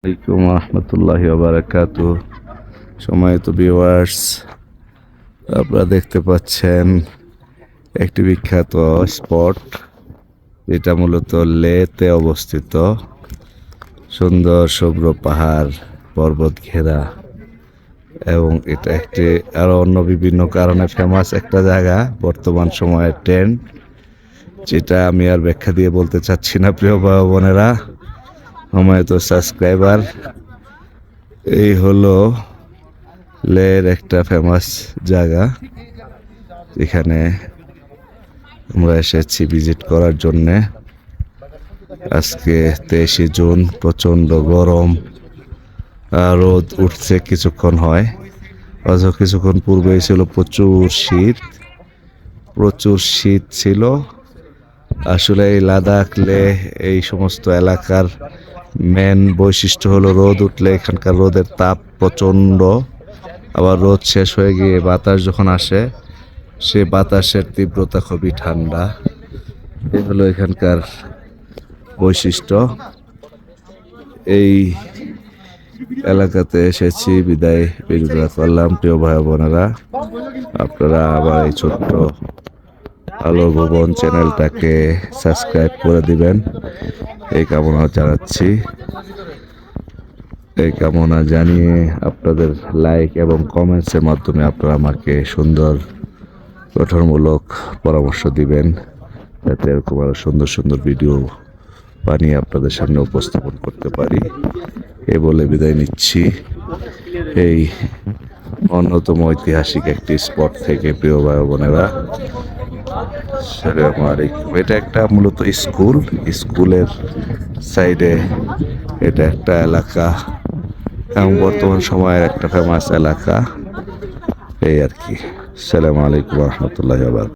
আলাইকুম রহমতুল্লাহি ওয়া বারাকাতুহু। সম্মানিত ভিউয়ার্স, আপনারা দেখতে পাচ্ছেন একটি বিখ্যাত স্পট, যেটা মূলত লেতে অবস্থিত। সুন্দর শুভ্র পাহাড় পর্বত ঘেরা, এবং এটা একটি আরো অন্য বিভিন্ন কারণে ফেমাস একটা জায়গা, বর্তমান সময়ের ট্রেন্ড, যেটা আমি আর ব্যাখ্যা দিয়ে বলতে চাচ্ছি না। প্রিয় ভাই বোনেরা, সম্মানিত সাবস্ক্রাইবার, এই হলো লের একটা ফেমাস জায়গা, যেখানে আমরা এসেছি ভিজিট করার জন্যে। আজকে 23শে জুন, প্রচণ্ড গরম, রোদ উঠছে কিছুক্ষণ হয়, অথচ কিছুক্ষণ পূর্বেই ছিল প্রচুর শীত ছিল। আসলে এই লাদাখ, লেহ, এই সমস্ত এলাকার মেন বৈশিষ্ট্য হলো রোদ উঠলে এখানকার রোদের তাপ প্রচণ্ড, আবার রোদ শেষ হয়ে গিয়ে বাতাস যখন আসে, সে বাতাসের তীব্রতা খুবই ঠান্ডা। এই হলো এখানকার বৈশিষ্ট্য। এই এলাকাতে এসেছি বিদায় করলাম। প্রিয় ভাই বোনেরা, আপনারা আবার এই ছোট্ট আলো ভুবন চ্যানেলটাকে সাবস্ক্রাইব করে দিবেন, এই কামনা জানাচ্ছি। এই কামনা জানিয়ে আপনাদের লাইক এবং কমেন্টসের মাধ্যমে আপনারা আমাকে সুন্দর গঠনমূলক পরামর্শ দিবেন, যাতে এরকম আরো সুন্দর সুন্দর ভিডিও বানিয়ে আপনাদের সামনে উপস্থাপন করতে পারি। এই বলে বিদায় নিচ্ছি এই অন্যতম ঐতিহাসিক একটি স্পট থেকে। প্রিয় ভাই বোনেরা, আসসালামু আলাইকুম। এটা একটা মূলত স্কুলের সাইডে এটা একটা এলাকা, এবং বর্তমান সময়ের একটা ফেমাস এলাকা, এই আর কি। আসসালামু আলাইকুম রহমতুল্লাহ।